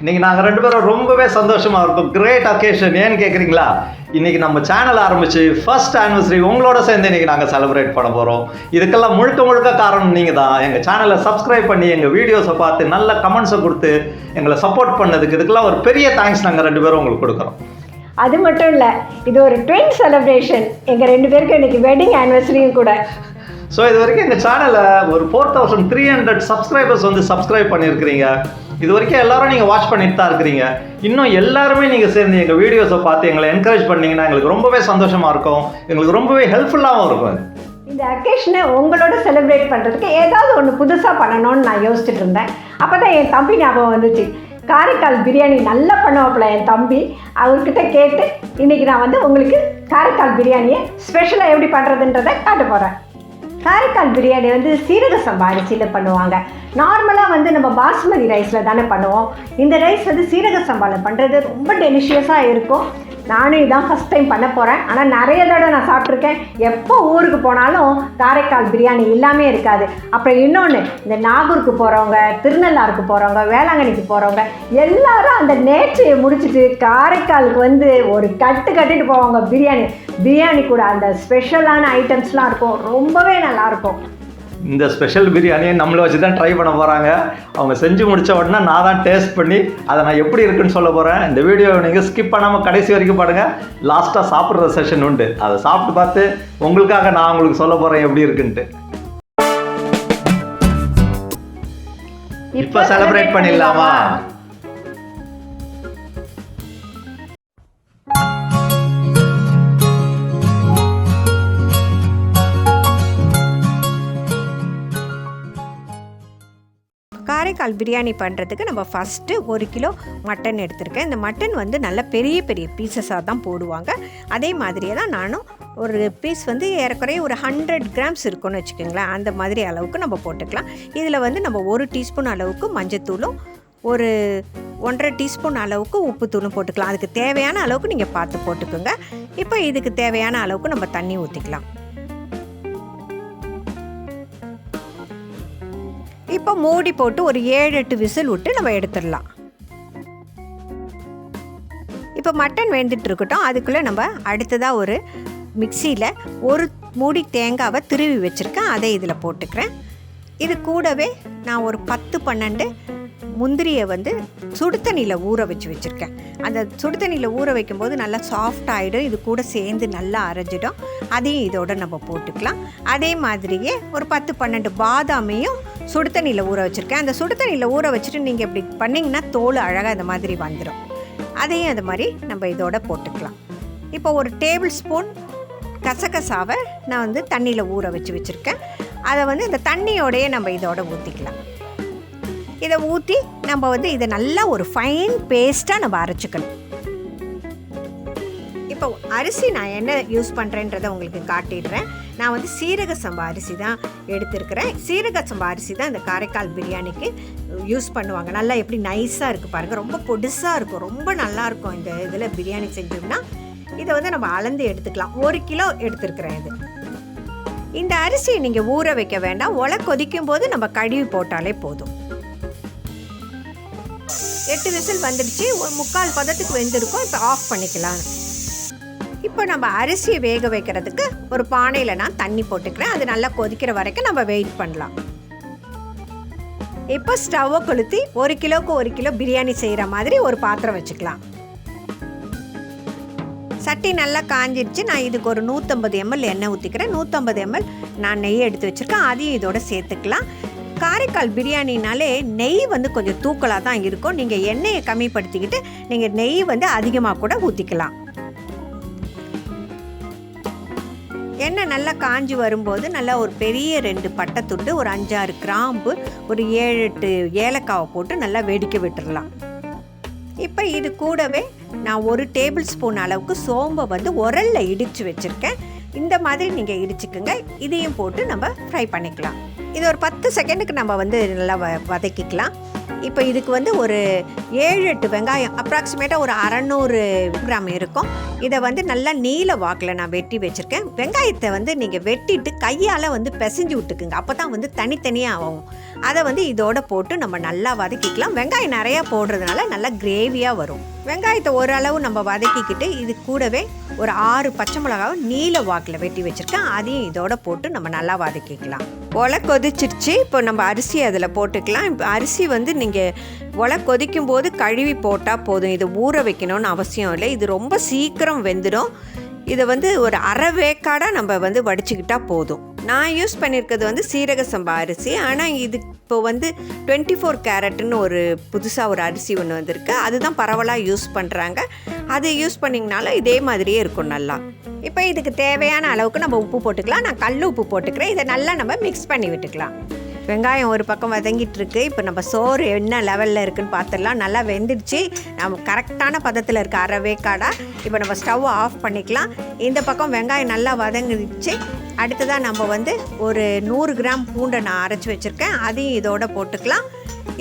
இன்றைக்கி நாங்கள் 2 பேரும் ரொம்பவே சந்தோஷமாக இருக்கும். Great occasion. ஏன்னு கேட்குறீங்களா? இன்றைக்கி நம்ம சேனல் ஆரம்பித்து ஃபர்ஸ்ட் ஆனிவர்சரி உங்களோட சேர்ந்து இன்றைக்கி நாங்கள் செலிப்ரேட் பண்ண போகிறோம். இதுக்கெல்லாம் முழுக்க காரணம் நீங்கள் தான். எங்கள் சேனலை சப்ஸ்கிரைப் பண்ணி எங்கள் வீடியோஸை பார்த்து நல்ல கமெண்ட்ஸை கொடுத்து எங்களை சப்போர்ட் பண்ணதுக்கு இதுக்கெல்லாம் ஒரு பெரிய தேங்க்ஸ் நாங்கள் 2 பேரும் உங்களுக்கு கொடுக்குறோம். அது மட்டும் இல்லை, இது ஒரு ட்வின் செலிப்ரேஷன். எங்கள் 2 பேருக்கு இன்றைக்கி வெட்டிங் ஆனிவர்சரியும் கூட. ஸோ இது வரைக்கும் எங்கள் சேனலில் ஒரு 4300 சப்ஸ்கிரைபர்ஸ் வந்து சப்ஸ்கிரைப் பண்ணியிருக்கிறீங்க. இது வரைக்கும் எல்லாரும் நீங்கள் வாட்ச் பண்ணிட்டு தான் இருக்கிறீங்க. இன்னும் எல்லாருமே நீங்கள் சேர்ந்து எங்கள் வீடியோஸை பார்த்து எங்களை என்கரேஜ் பண்ணிங்கன்னா எங்களுக்கு ரொம்பவே சந்தோஷமாக இருக்கும், எங்களுக்கு ரொம்பவே ஹெல்ப்ஃபுல்லாகவும் இருக்கும். இந்த அக்கேஷனை உங்களோட செலிப்ரேட் பண்ணுறதுக்கு ஏதாவது ஒன்று புதுசாக பண்ணணும்னு நான் யோசிச்சுட்டு இருந்தேன். அப்போ தான் என் தம்பி ஞாபகம் வந்துச்சு. காரைக்கால் பிரியாணி நல்லா பண்ணுவாப்புல என் தம்பி. அவர்கிட்ட கேட்டு இன்றைக்கி நான் வந்து உங்களுக்கு காரைக்கால் பிரியாணியை ஸ்பெஷலாக எப்படி பண்ணுறதுன்றதை காட்ட போகிறேன். காரைக்கால் பிரியாணி வந்து சீரக சம்பா அரிசியில் பண்ணுவாங்க. நார்மலாக வந்து நம்ம பாஸ்மதி ரைஸில் தானே பண்ணுவோம். இந்த ரைஸ் வந்து சீரக சம்பாவில் பண்ணுறது ரொம்ப டெலிஷியஸாக இருக்கும். நானும் இதான் ஃபஸ்ட் டைம் பண்ண போகிறேன். ஆனால் நிறைய தடவை நான் சாப்பிட்ருக்கேன். எப்போ ஊருக்கு போனாலும் காரைக்கால் பிரியாணி இல்லாமல் இருக்காது. அப்புறம் இன்னொன்று, இந்த நாகூருக்கு போகிறவங்க, திருநள்ளாருக்கு போகிறவங்க, வேளாங்கண்ணிக்கு போகிறவங்க எல்லாரும் அந்த நேற்றையை முடிச்சுட்டு காரைக்காலுக்கு வந்து ஒரு கட்டிட்டு போவாங்க. பிரியாணி கூட அந்த ஸ்பெஷலான ஐட்டம்ஸ்லாம் இருக்கும். ரொம்பவே நல்லாயிருக்கும். இந்த ஸ்பெஷல் பிரியாணியை நம்மளை வச்சு தான் ட்ரை பண்ண போகிறாங்க. அவங்க செஞ்சு முடித்த உடனே நான் தான் டேஸ்ட் பண்ணி அதை நான் எப்படி இருக்குன்னு சொல்ல போகிறேன். இந்த வீடியோவை நீங்கள் ஸ்கிப் பண்ணாமல் கடைசி வரைக்கும் பாருங்கள். லாஸ்ட்டாக சாப்பிட்ற செஷன் உண்டு. அதை சாப்பிட்டு பார்த்து உங்களுக்காக நான் உங்களுக்கு சொல்ல போகிறேன் எப்படி இருக்குன்ட்டு. இப்போ செலிப்ரேட் பண்ணிடலாமா? காரைக்கால் பிரியாணி பண்ணுறதுக்கு நம்ம ஃபஸ்ட்டு 1 கிலோ மட்டன் எடுத்திருக்கேன். இந்த மட்டன் வந்து நல்ல பெரிய பீசஸாக தான் போடுவாங்க. அதே மாதிரியே தான் நானும் ஒரு பீஸ் வந்து ஏறக்குறைய ஒரு 100 கிராம்ஸ் இருக்குன்னு வச்சுக்கோங்களேன். அந்த மாதிரி அளவுக்கு நம்ம போட்டுக்கலாம். இதில் வந்து நம்ம 1 டீஸ்பூன் அளவுக்கு மஞ்சத்தூளும் ஒரு 1.5 டீஸ்பூன் அளவுக்கு உப்புத்தூளும் போட்டுக்கலாம். அதுக்கு தேவையான அளவுக்கு நீங்கள் பார்த்து போட்டுக்கோங்க. இப்போ இதுக்கு தேவையான அளவுக்கு நம்ம தண்ணி ஊற்றிக்கலாம். இப்போ மூடி போட்டு ஒரு 7-8 விசில் விட்டு நம்ம எடுத்துடலாம். இப்போ மட்டன் வெந்துட்டு இருக்கட்டும். அதுக்குள்ளே நம்ம அடுத்ததாக ஒரு மிக்சியில் ஒரு மூடி தேங்காவை திருவி வச்சுருக்கேன். அதை இதில் போட்டுக்கிறேன். இது கூடவே நான் ஒரு 10-12 முந்திரியை வந்து சுடு தண்ணியில் ஊற வச்சுருக்கேன். அந்த சுடு தண்ணியில் ஊற வைக்கும்போது நல்லா சாஃப்ட் ஆகிடும். இது கூட சேர்ந்து நல்லா அரைஞ்சிடும். அதையும் இதோட நம்ம போட்டுக்கலாம். அதே மாதிரியே ஒரு 10-12 பாதாமையும் சுடு தண்ணியில் ஊற வச்சுருக்கேன். அந்த சுடு தண்ணியில் ஊற வச்சுட்டு நீங்கள் இப்படி பண்ணிங்கன்னா தோல் அழகாக இந்த மாதிரி வந்துடும். அதையும் அது மாதிரி நம்ம இதோட போட்டுக்கலாம். இப்போ ஒரு டேபிள் ஸ்பூன் கசகசாவை நான் வந்து தண்ணியில் ஊற வச்சுருக்கேன். அதை வந்து இந்த தண்ணியோடையே நம்ம இதோட ஊற்றிக்கலாம். இதை ஊற்றி நம்ம வந்து இதை நல்லா ஒரு ஃபைன் பேஸ்ட்டாக நம்ம அரைச்சிக்கணும். இப்போ அரிசி நான் என்ன யூஸ் பண்ணுறேன்றதை உங்களுக்கு காட்டிடுறேன். நான் வந்து சீரக சம்பா அரிசி தான் எடுத்துருக்கிறேன். சீரக சம்பா அரிசி தான் இந்த காரைக்கால் பிரியாணிக்கு யூஸ் பண்ணுவாங்க. நல்லா எப்படி நைஸாக இருக்குது பாருங்கள். ரொம்ப பொடிசாக இருக்கும். ரொம்ப நல்லாயிருக்கும் இந்த இதில் பிரியாணி செஞ்சோம்னா. இதை வந்து நம்ம அளந்து எடுத்துக்கலாம். 1 கிலோ எடுத்துருக்கிறேன். இது இந்த அரிசியை நீங்கள் ஊற வைக்க வேண்டாம். ஒலை கொதிக்கும் போது நம்ம கழுவி போட்டாலே போதும். 8 விசில் வந்துடுச்சு. ஒரு 3/4 பதத்துக்கு வெந்திருக்கும். இப்போ ஆஃப் பண்ணிக்கலாம். இப்போ நம்ம அரிசியை வேக வைக்கிறதுக்கு ஒரு பானையில் நான் தண்ணி போட்டுக்கிறேன். அது நல்லா கொதிக்கிற வரைக்கும் நம்ம வெயிட் பண்ணலாம். இப்போ ஸ்டவ்வை கொளுத்தி 1 கிலோவுக்கு 1 கிலோ பிரியாணி செய்கிற மாதிரி ஒரு பாத்திரம் வச்சுக்கலாம். சட்டி நல்லா காஞ்சிடுச்சு. நான் இதுக்கு ஒரு 150 ml எண்ணெய் ஊற்றிக்கிறேன். 150 ml நான் நெய் எடுத்து வச்சுருக்கேன். அதையும் இதோட சேர்த்துக்கலாம். காரைக்கால் பிரியாணினாலே நெய் வந்து கொஞ்சம் தூக்கலாக தான் இருக்கும். நீங்கள் எண்ணெயை கம்மிப்படுத்திக்கிட்டு நீங்கள் நெய் வந்து அதிகமாக கூட ஊற்றிக்கலாம். எண்ணெய் நல்லா காஞ்சி வரும்போது நல்லா ஒரு பெரிய 2 பட்டை துண்டு, ஒரு 5-6 கிராம்பு, ஒரு 7-8 ஏலக்காவை போட்டு நல்லா வெடிக்க விட்டுடலாம். இப்போ இது கூடவே நான் 1 டேபிள் ஸ்பூன் அளவுக்கு சோம்பை வந்து உரலில் இடித்து வச்சுருக்கேன். இந்த மாதிரி நீங்கள் இடிச்சுக்குங்க. இதையும் போட்டு நம்ம ஃப்ரை பண்ணிக்கலாம். இது ஒரு 10 செகண்டுக்கு நம்ம வந்து நல்லா வதக்கிக்கலாம். இப்போ இதுக்கு வந்து ஒரு 7-8 வெங்காயம், அப்ராக்சிமேட்டாக ஒரு 600 கிராம் இருக்கும். இதை வந்து நல்லா நீல வாக்கில் நான் வெட்டி வச்சுருக்கேன். வெங்காயத்தை வந்து நீங்கள் வெட்டிட்டு கையால் வந்து பிசைஞ்சு விட்டுக்குங்க. அப்போ தான் வந்து தனித்தனியாக ஆகும். அதை வந்து இதோட போட்டு நம்ம நல்லா வதக்கிக்கலாம். வெங்காயம் நிறையா போடுறதுனால நல்லா கிரேவியாக வரும். வெங்காயத்தை ஓரளவு நம்ம வதக்கிக்கிட்டு இது கூடவே ஒரு 6 பச்சை மிளகாவை நீல வாக்கில் வெட்டி வச்சுருக்கேன். அதையும் இதோட போட்டு நம்ம நல்லா வதக்கிக்கலாம். ஒலை கொதிச்சிருச்சு. இப்போ நம்ம அரிசி அதில் போட்டுக்கலாம். இப்போ அரிசி வந்து நீங்கள் ஒலை கொதிக்கும் போது கழுவி போட்டால் போதும். இதை ஊற வைக்கணும்னு அவசியம் இல்லை. இது ரொம்ப சீக்கிரம் வெந்துடும். இதை வந்து ஒரு அரை வேக்காடாக நம்ம வந்து வடிச்சுக்கிட்டால் போதும். நான் யூஸ் பண்ணியிருக்கிறது வந்து சீரக சம்பா அரிசி. ஆனால் இது இப்போ வந்து 24 கேரட்னு ஒரு புதுசாக ஒரு அரிசி ஒன்று வந்திருக்கு. அதுதான் பரவலாக யூஸ் பண்ணுறாங்க. அது யூஸ் பண்ணிங்கனாலும் இதே மாதிரியே இருக்கும் நல்லா. இப்போ இதுக்கு தேவையான அளவுக்கு நம்ம உப்பு போட்டுக்கலாம். நான் கல் உப்பு போட்டுக்கிறேன். இதை நல்லா நம்ம மிக்ஸ் பண்ணி விட்டுக்கலாம். வெங்காயம் ஒரு பக்கம் வதங்கிட்டு இருக்கு. இப்போ நம்ம சோறு என்ன லெவலில் இருக்குதுன்னு பார்த்துடலாம். நல்லா வெந்துடுச்சு. நம்ம கரெக்டான பதத்தில் இருக்க அரை வேக்காடா. இப்போ நம்ம ஸ்டவ் ஆஃப் பண்ணிக்கலாம். இந்த பக்கம் வெங்காயம் நல்லா வதங்கிடுச்சு. அடுத்ததாக நம்ம வந்து ஒரு 100 கிராம் பூண்டை நான் அரைச்சி வச்சுருக்கேன். அதையும் இதோட போட்டுக்கலாம்.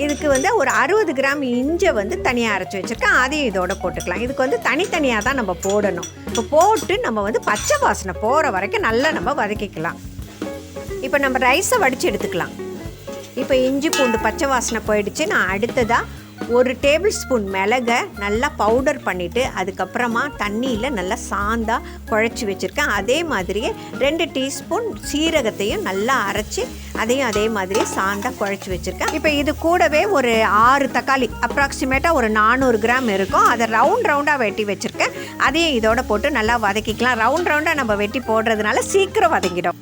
இதுக்கு வந்து ஒரு 60 கிராம் இஞ்சை வந்து தனியாக அரைச்சி வச்சுருக்கேன். அதையும் இதோட போட்டுக்கலாம். இதுக்கு வந்து தனித்தனியாக தான் நம்ம போடணும். இப்போ போட்டு நம்ம வந்து பச்சை வாசனை போகிற வரைக்கும் நல்லா நம்ம வதக்கிக்கலாம். இப்போ நம்ம ரைஸை வடித்து எடுத்துக்கலாம். இப்போ இஞ்சி பூண்டு பச்சை வாசனை போயிடுச்சு. நான் அடுத்ததாக 1 டேபிள் ஸ்பூன் மிளகை நல்லா பவுடர் பண்ணிவிட்டு அதுக்கப்புறமா தண்ணியில் நல்லா சாந்தாக குழச்சி வச்சுருக்கேன். அதே மாதிரியே 2 டீஸ்பூன் சீரகத்தையும் நல்லா அரைச்சி அதையும் அதே மாதிரியே சாந்தாக குழச்சி வச்சுருக்கேன். இப்போ இது கூடவே ஒரு 6 தக்காளி அப்ராக்சிமேட்டாக ஒரு 400 கிராம் இருக்கும். அதை ரவுண்டாக வெட்டி வச்சுருக்கேன். அதையும் இதோட போட்டு நல்லா வதக்கிக்கலாம். ரவுண்டாக நம்ம வெட்டி போடுறதுனால சீக்கிரம் வதங்கிடும்.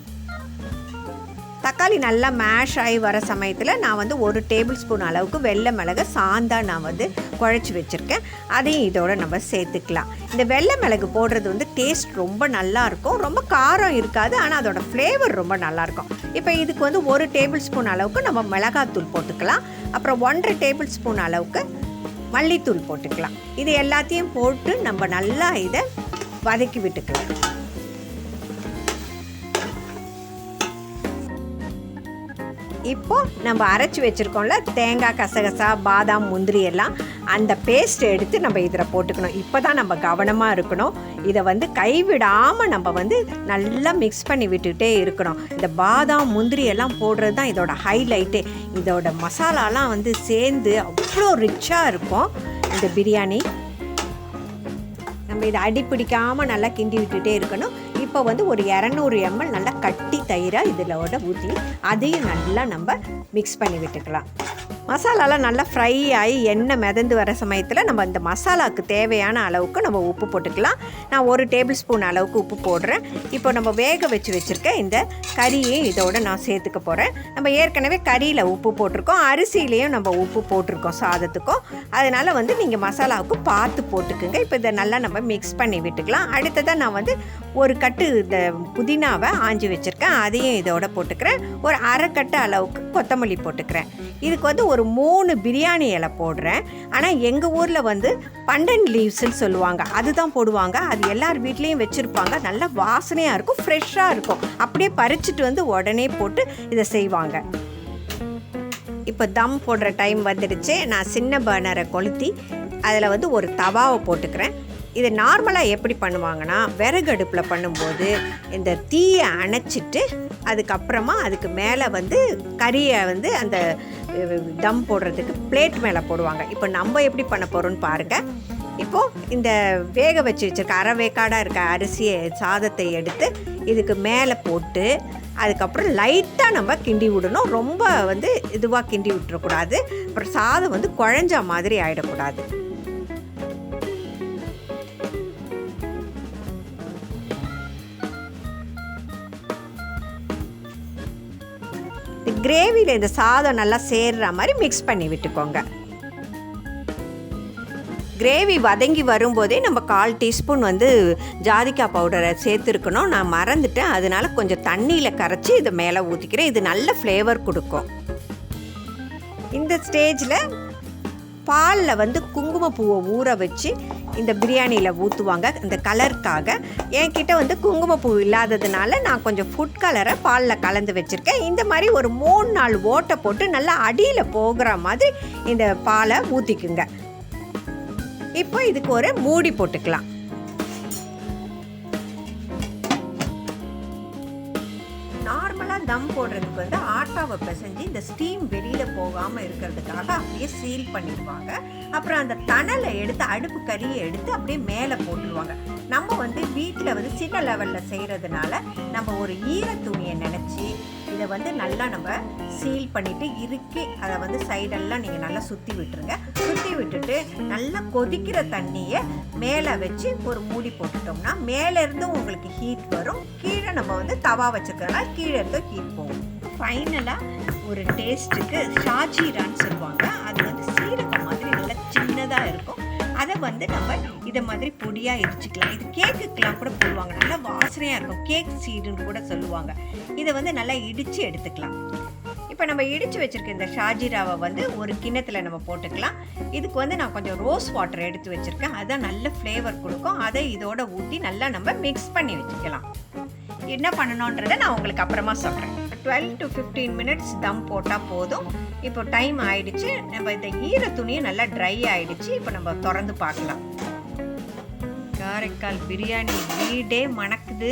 தக்காளி நல்லா மேஷ் ஆகி வர சமயத்தில் நான் வந்து 1 டேபிள் ஸ்பூன் அளவுக்கு வெள்ளை மிளகு சாந்தா நான் வந்து குழச்சி வச்சுருக்கேன். அதையும் இதோட நம்ம சேர்த்துக்கலாம். இந்த வெள்ளை மிளகு போடுறது வந்து டேஸ்ட் ரொம்ப நல்லாயிருக்கும். ரொம்ப காரம் இருக்காது. ஆனால் அதோட ஃப்ளேவர் ரொம்ப நல்லாயிருக்கும். இப்போ இதுக்கு வந்து 1 டேபிள் ஸ்பூன் அளவுக்கு நம்ம மிளகாத்தூள் போட்டுக்கலாம். அப்புறம் 1.5 டேபிள் ஸ்பூன் அளவுக்கு மல்லித்தூள் போட்டுக்கலாம். இது எல்லாத்தையும் போட்டு நம்ம நல்லா இதை வதக்கி விட்டுக்கலாம். இப்போ நம்ம அரைச்சி வச்சுருக்கோம்ல தேங்காய், கசகசா, பாதாம், முந்திரி எல்லாம் அந்த பேஸ்ட் எடுத்து நம்ம இதில் போட்டுக்கணும். இப்போ தான் நம்ம கவனமாக இருக்கணும். இதை வந்து கைவிடாமல் நம்ம வந்து நல்லா மிக்ஸ் பண்ணி விட்டுகிட்டே இருக்கணும். இந்த பாதாம், முந்திரி எல்லாம் போடுறது தான் இதோட ஹைலைட்டு. இதோட மசாலாலாம் வந்து சேர்ந்து அவ்வளோ ரிச்சாக இருக்கும் இந்த பிரியாணி. நம்ம இதை அடிப்பிடிக்காமல் நல்லா கிண்டி விட்டுகிட்டே இருக்கணும். இப்போ வந்து ஒரு 200 ml நல்லா கட்டி தயிராக இதிலோட ஊற்றி அதையும் நல்லா நம்ம மிக்ஸ் பண்ணி விட்டுக்கலாம். மசாலாலாம் நல்லா ஃப்ரை ஆகி எண்ணெய் மிதந்து வர சமயத்தில் நம்ம இந்த மசாலாவுக்கு தேவையான அளவுக்கு நம்ம உப்பு போட்டுக்கலாம். நான் 1 டேபிள் ஸ்பூன் அளவுக்கு உப்பு போடுறேன். இப்போ நம்ம வேக வச்சுருக்க இந்த கறியையும் இதோட நான் சேர்த்துக்க போகிறேன். நம்ம ஏற்கனவே கறியில் உப்பு போட்டிருக்கோம், அரிசியிலையும் நம்ம உப்பு போட்டிருக்கோம் சாதத்துக்கும். அதனால் வந்து நீங்கள் மசாலாவுக்கு பார்த்து போட்டுக்குங்க. இப்போ இதை நல்லா நம்ம மிக்ஸ் பண்ணி விட்டுக்கலாம். அடுத்ததாக நான் வந்து ஒரு கட்டு இந்த புதினாவை ஆஞ்சி வச்சுருக்கேன். அதையும் இதோட போட்டுக்கிறேன். ஒரு அரை கட்டு அளவுக்கு கொத்தமல்லி போட்டுக்கிறேன். இதுக்கு வந்து ஒரு 3 பிரியாணி இலை போடுறேன். ஆனால் எங்கள் ஊரில் வந்து பண்டன் லீவ்ஸ்ன்னு சொல்லுவாங்க, அதுதான் போடுவாங்க. அது எல்லார் வீட்லேயும் வச்சுருப்பாங்க. நல்லா வாசனையாக இருக்கும், ஃப்ரெஷ்ஷாக இருக்கும். அப்படியே பறிச்சுட்டு வந்து உடனே போட்டு இதை செய்வாங்க. இப்போ தம் போடுற டைம் வந்துடுச்சு. நான் சின்ன பர்னரை கொளுத்தி அதில் வந்து ஒரு தவாவை போட்டுக்கிறேன். இதை நார்மலாக எப்படி பண்ணுவாங்கன்னா, விறகு அடுப்பில் பண்ணும்போது இந்த தீயை அணைச்சிட்டு அதுக்கப்புறமா அதுக்கு மேலே வந்து கறியை வந்து அந்த தம் போடுறதுக்கு பிளேட் மேலே போடுவாங்க. இப்போ நம்ம எப்படி பண்ண போகிறோன்னு பாருங்கள். இப்போது இந்த வேக வச்சுருக்க அரை வேக்காடாக இருக்க அரிசியை சாதத்தை எடுத்து இதுக்கு மேலே போட்டு அதுக்கப்புறம் லைட்டாக நம்ம கிண்டி விடணும். ரொம்ப வந்து இதுவாக கிண்டி விட்டுறக்கூடாது. அப்புறம் சாதம் வந்து குழஞ்சா மாதிரி ஆகிடக்கூடாது. கிரேவியில் இந்த சாதம் நல்லா சேர்ற மாதிரி மிக்ஸ் பண்ணி விட்டுக்கோங்க. கிரேவி வதங்கி வரும்போதே நம்ம 1/4 டீஸ்பூன் வந்து ஜாதிக்காய் பவுடரை சேர்த்துருக்கணும். நான் மறந்துட்டேன். அதனால கொஞ்சம் தண்ணியில் கரைச்சி இதை மேலே ஊற்றிக்கிறேன். இது நல்ல ஃப்ளேவர் கொடுக்கும். இந்த ஸ்டேஜில் பாலில் வந்து குங்குமப்பூவை ஊற வச்சு இந்த பிரியாணியில் ஊற்றுவாங்க இந்த கலருக்காக. என்கிட்ட வந்து குங்குமப்பூ இல்லாததுனால நான் கொஞ்சம் ஃபுட் கலரை பாலில் கலந்து வச்சுருக்கேன். இந்த மாதிரி ஒரு 3-4 ஓட்டை போட்டு நல்லா அடியில் போகிற மாதிரி இந்த பாலை ஊற்றிக்குங்க. இப்போ இதுக்கு ஒரு மூடி போட்டுக்கலாம். நார்மலாக தம் போடுறதுக்கு வந்து ஆட்டாவை பிசைஞ்சு இந்த ஸ்டீம் வெளியில் போகாமல் இருக்கிறதுக்காக அப்படியே சீல் பண்ணிடுவாங்க. அப்புறம் அந்த தணலை எடுத்து அடுப்பு கறியை எடுத்து அப்படியே மேலே போட்டுருவாங்க. நம்ம வந்து வீட்டில் வந்து சின்ன லெவலில் செய்கிறதுனால நம்ம ஒரு ஈர துணியை நினச்சி இதை வந்து நல்லா நம்ம சீல் பண்ணிவிட்டு இறுக்கி அதை வந்து சைடெல்லாம் நீங்கள் நல்லா சுற்றி விட்டுருங்க. சுற்றி விட்டுட்டு நல்லா கொதிக்கிற தண்ணியை மேலே வச்சு ஒரு மூடி போட்டுட்டோம்னா மேலேருந்தும் உங்களுக்கு ஹீட் வரும், கீழே நம்ம வந்து தவா வச்சுருக்கனால கீழே இருந்தும் ஹீட் போகும். ஃபைனலாக ஒரு டேஸ்ட்டுக்கு ஷாஜீரான்னு சொல்லுவாங்க. அது வந்து சீரகம் மாதிரி நல்லா சின்னதாக இருக்கும். அதை வந்து நம்ம இதை மாதிரி பொடியாக இடிச்சிக்கலாம். இது கேக்குக்கெலாம் கூட போடுவாங்க, நல்லா வாசனையாக இருக்கும். கேக் சீடுன்னு கூட சொல்லுவாங்க. இதை வந்து நல்லா இடித்து எடுத்துக்கலாம். இப்போ நம்ம இடித்து வச்சுருக்க இந்த ஷாஜீராவை வந்து ஒரு கிண்ணத்தில் நம்ம போட்டுக்கலாம். இதுக்கு வந்து நான் கொஞ்சம் ரோஸ் வாட்டர் எடுத்து வச்சுருக்கேன், அதுதான் நல்ல ஃப்ளேவர் கொடுக்கும். அதை இதோட ஊற்றி நல்லா நம்ம மிக்ஸ் பண்ணி வச்சுக்கலாம். என்ன பண்ணணுன்றதை நான் உங்களுக்கு அப்புறமா சொல்கிறேன். 12 to 15 minutes தம் போட்டால் போதும். இப்போ டைம் ஆயிடுச்சு. நம்ம இந்த ஈர துணியும் நல்லா ட்ரை ஆயிடுச்சு. இப்போ நம்ம திறந்து பார்க்கலாம். காரைக்கால் பிரியாணி வீடே மணக்குது,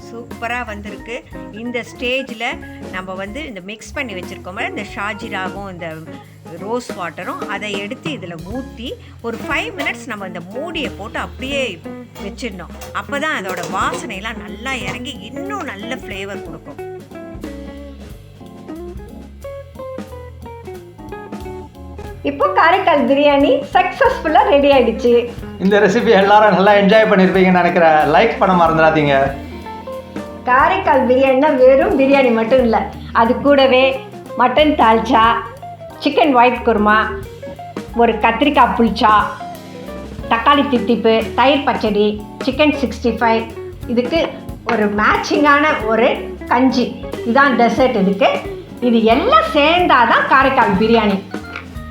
சூப்பராக வந்திருக்கு. இந்த ஸ்டேஜில் நம்ம வந்து இந்த மிக்ஸ் பண்ணி வச்சுருக்கோம் இந்த ஷாஜீராவும் இந்த ரோஸ் வாட்டரும், அதை எடுத்து இதில் ஊற்றி ஒரு 5 minutes நம்ம இந்த மூடியை போட்டு அப்படியே வச்சிடணும். அப்போ தான் அதோட வாசனையெல்லாம் நல்லா இறங்கி இன்னும் நல்ல ஃப்ளேவர் கொடுக்கும். இப்போ காரைக்கால் பிரியாணி சக்ஸஸ்ஃபுல்லாக ரெடி ஆயிடுச்சு. இந்த ரெசிபி எல்லாரும் நல்லா என்ஜாய் பண்ணியிருப்பீங்கன்னு நினைக்கிறேன். லைக் பண்ண மறந்துடாதீங்க. காரைக்கால் பிரியாணினா வெறும் பிரியாணி மட்டும் இல்லை, அது கூடவே mutton dalcha, chicken white kurma, ஒரு கத்திரிக்காய் புளிச்சா, தக்காளி தித்திப்பு, தயிர் பச்சடி, சிக்கன் 65, இதுக்கு ஒரு மேட்சிங்கான ஒரு கஞ்சி, இதுதான் டெசர்ட். இது எல்லாம் சேர்ந்தாதான் காரைக்கால் பிரியாணி.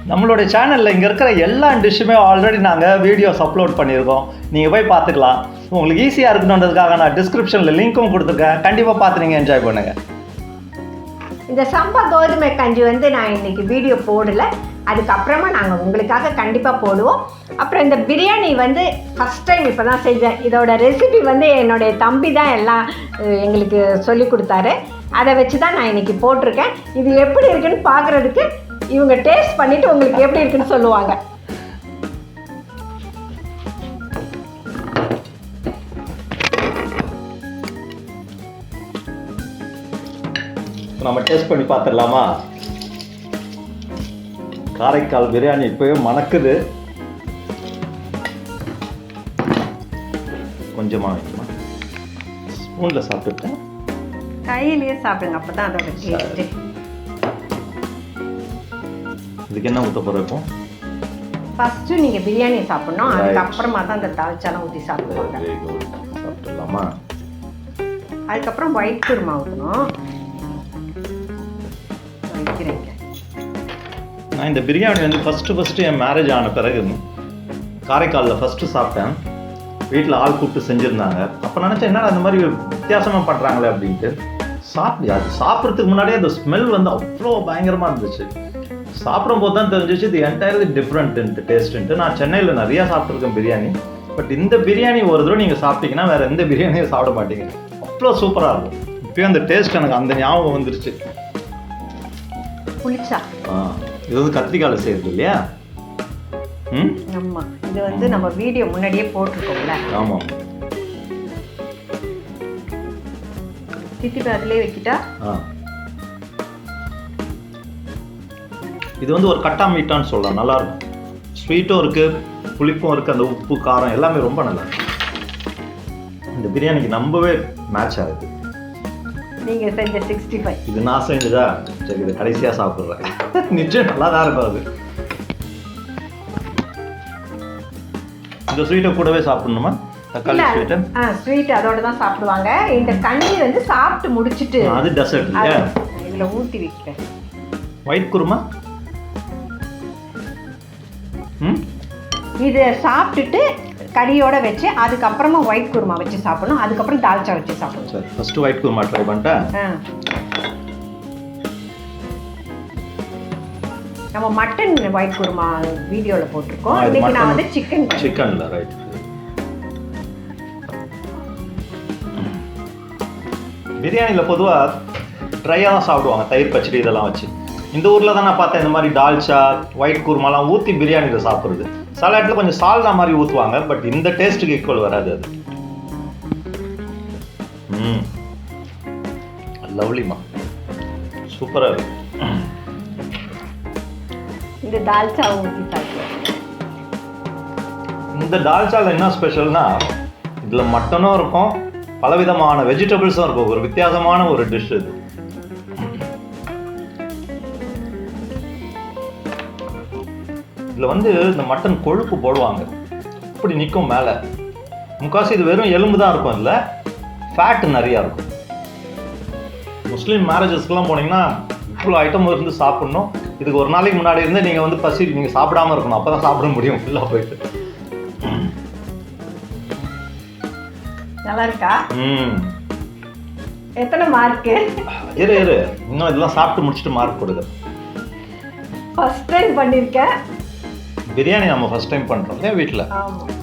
நம்மளுடைய சேனலில் இங்கே இருக்கிற எல்லா டிஷ்ஷுமே ஆல்ரெடி நாங்கள் வீடியோஸ் அப்லோட் பண்ணியிருக்கோம், நீங்கள் போய் பார்த்துக்கலாம். உங்களுக்கு ஈஸியாக இருக்கணுன்றதுக்காக நான் டிஸ்கிரிப்ஷனில் லிங்க்கும் கொடுத்துருக்கேன், கண்டிப்பாக பார்த்து நீங்கள் என்ஜாய் பண்ணுங்கள். இந்த சம்பா கோதுமை கஞ்சி வந்து நான் இன்றைக்கி வீடியோ போடலை, அதுக்கப்புறமா நாங்கள் உங்களுக்காக கண்டிப்பாக போடுவோம். அப்புறம் இந்த பிரியாணி வந்து ஃபஸ்ட் டைம் இப்போ தான் செஞ்சேன். இதோட ரெசிபி வந்து என்னுடைய தம்பி தான் எல்லாம் எங்களுக்கு சொல்லி கொடுத்தாரு. அதை வச்சு தான் நான் இன்றைக்கி போட்டிருக்கேன். இது எப்படி இருக்குன்னு பார்க்குறதுக்கு இவங்க டேஸ்ட் பண்ணிவிட்டு உங்களுக்கு எப்படி இருக்குன்னு சொல்லுவாங்க. நம்ம டேஸ்ட் பண்ணி பார்த்துடலாமா? காரைக்கால் பிரியாணி இப்போவே மணக்குது. கொஞ்சமாக வைக்குமா? ஸ்பூனில் சாப்பிட்டுட்டேன். கையிலேயே சாப்பிடுங்க, அப்போ தான் அதோட டேஸ்ட்டு. இதுக்கு என்ன ஊற்ற போகிறோம் இப்போ? ஃபஸ்ட்டு நீங்கள் பிரியாணி சாப்பிட்ணும், அதுக்கப்புறமா தான் அந்த தால்ச்சாலாம் ஊற்றி சாப்பிடுவாங்க. சாப்பிட்டுடலாமா? அதுக்கப்புறம் ஒயிட் குருமா ஊற்றணும். நான் இந்த பிரியாணி வந்து ஃபஸ்ட்டு என் மேரேஜ் ஆன பிறகு காரைக்காலில் ஃபஸ்ட்டு சாப்பிட்டேன். வீட்டில் ஆள் கூப்பிட்டு செஞ்சுருந்தாங்க. அப்போ நினச்சேன் என்னடா அந்த மாதிரி வித்தியாசமாக பண்ணுறாங்களே அப்படின்ட்டு. அது சாப்பிட்றதுக்கு முன்னாடியே அந்த ஸ்மெல் வந்து அவ்வளோ பயங்கரமாக இருந்துச்சு. சாப்பிடும்போது தான் தெரிஞ்சிச்சு இது என்டையர்லி டிஃப்ரெண்ட்டு டேஸ்ட்டுன்ட்டு. நான் சென்னையில் நிறையா சாப்பிட்ருக்கேன் பிரியாணி. பட் இந்த பிரியாணி ஒரு தடவை நீங்கள் சாப்பிட்டீங்கன்னா வேறு எந்த பிரியாணியும் சாப்பிட மாட்டீங்க, அவ்வளோ சூப்பராக இருக்கும். இப்போயும் அந்த டேஸ்ட் எனக்கு அந்த ஞாபகம் வந்துருச்சு. புளிச்சா இது வந்து கத்திரிக்காயில் செய்கிறது இல்லையா? ஆமாம், இது வந்து நம்ம வீடியோ முன்னாடியே போட்டிருக்கோம்ல. ஆமாம். தித்திப்பு அதிலே வைக்கிட்டா. இது வந்து ஒரு கட்டா மீட்டான்னு சொல்லலாம், நல்லாயிருக்கும். ஸ்வீட்டும் இருக்குது, புளிப்பும் இருக்குது, அந்த உப்பு காரம் எல்லாமே ரொம்ப நல்லா இருக்கு. இந்த பிரியாணிக்கு நம்பவே மேட்ச் ஆகுது. நீங்கள் செஞ்ச 65 இது நான் செஞ்சதா? சரி, இது கடைசியாக சாப்பிட்றேன். நிச்சயம் நல்லா தான் இருக்கும். அது இந்த ஸ்வீட்டை கூடவே சாப்பிடணுமா? தக்காளி ஸ்வீட்டு? ஸ்வீட் அதோட தான் சாப்பிடுவாங்க. இந்த கஞ்சி வந்து சாப்பிட்டு முடிச்சிட்டு அது டெசர்ட் இல்லையா? இதில் ஊற்றி வைக்கிறேன். ஒயிட் குருமா இதை சாப்பிட்டுட்டு கறியோட வச்சு அதுக்கப்புறமா ஒயிட் குருமா வச்சு சாப்பிடணும். அதுக்கப்புறம் தால்ச்சா வச்சு சாப்பிடணும். சரி, ஃபர்ஸ்ட் ஒயிட் குருமா ட்ரை பண்ணிட்டேன். நம்ம மட்டன் ஒயிட் குருமா வீடியோவில் போட்டிருக்கோம். இன்னைக்கு நான் வந்து சிக்கன்ல ரைட். பிரியாணியில் பொதுவாக ட்ரையாக தான் சாப்பிடுவாங்க, தயிர் பச்சடி இதெல்லாம் வச்சு. இந்த ஊரில் தான் நான் பார்த்தேன் இந்த மாதிரி டால்ச்சா, ஒயிட் குருமாலாம் ஊற்றி பிரியாணியில் சாப்பிட்றது. சில இடத்துல கொஞ்சம் சால்னா மாதிரி ஊற்றுவாங்க, பட் இந்த டேஸ்ட்டுக்கு ஈக்குவல் வராது அது. லவ்லிமா, சூப்பராக இருக்கு. இந்த தால்ச்சா ஊற்றி சாப்பிடுவேன். இந்த டால்ச்சாவில் என்ன ஸ்பெஷல்னா இதில் மட்டனும் இருக்கும், பலவிதமான வெஜிடபிள்ஸும் இருக்கும். ஒரு வித்தியாசமான ஒரு டிஷ் இது. இதில் வந்து இந்த மட்டன் கொழுப்பு போடுவாங்க, இப்படி நிற்கும் மேலே. முக்காசி இது வெறும் எலும்பு தான் இருக்கும், இதில் ஃபேட் நிறையா இருக்கும். முஸ்லீம் மேரேஜஸ்க்கெலாம் போனீங்கன்னா இவ்வளோ ஐட்டம் இருந்து சாப்பிட்ணும். இதுக்கு ஒரு நாளைக்கு முன்னாடி இருந்து நீங்கள் வந்து பசி நீங்கள் சாப்பிடாமல் இருக்கணும், அப்போ தான் சாப்பிட முடியும் ஃபுல்லாக போயிட்டு. நல்லா இருக்கா? எத்தனை மார்க்கு? இரு இன்னும் இதெல்லாம் சாப்பிட்டு முடிச்சுட்டு மார்க் கொடுங்க. ஃபர்ஸ்ட் டைம் பண்ணியிருக்கேன் பிரியாணி. நம்ம ஃபர்ஸ்ட் டைம் பண்ணுறோம் இல்லையா வீட்டில். ஆமாம்.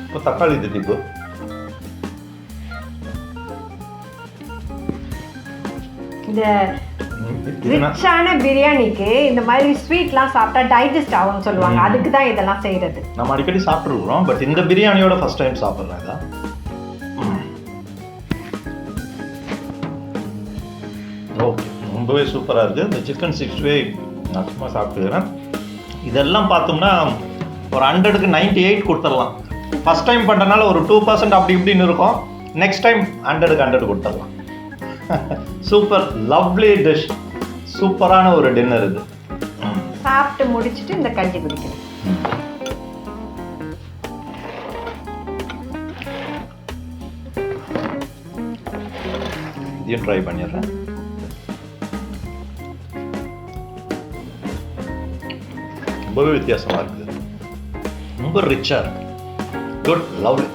இப்போ தக்காளி தித்திப்பு. இந்த ரிச்சான பிரியாணிக்கு இந்த மாதிரி ஸ்வீட்லாம் சாப்பிட்டா டைஜஸ்ட் ஆகும்னு சொல்லுவாங்க, அதுக்கு தான் இதெல்லாம் செய்கிறது. நம்ம அடிக்கடி சாப்பிட்ருக்குறோம், பட் இந்த பிரியாணியோட ஃபர்ஸ்ட் டைம் சாப்பிட்றேன் இதான். ஓகே, ரொம்பவே சூப்பராக இருக்குது. இந்த சிக்கன் 65 நான் சும்மா சாப்பிட்டுக்கிறேன். இதெல்லாம் பார்த்தோம்னா ஒரு 100க்கு 98 கொடுத்துடலாம். ஃபர்ஸ்ட் டைம் பண்ணுறதுனால ஒரு 2% அப்படி இப்படின்னு இருக்கும். நெக்ஸ்ட் டைம் 100க்கு 100 கொடுத்துடலாம். Super, lovely dish. சூப்பரான ஒரு டின்னர் இது. சாப்பிட்டு முடிச்சுட்டு இந்த கஞ்சி குடிக்கிறேன். இதையும் ட்ரை பண்ணிடுறேன். ரொம்பவே வித்தியாசமாக இருக்குது, ரொம்ப ரிச்சாக இருக்குது. Good, lovely.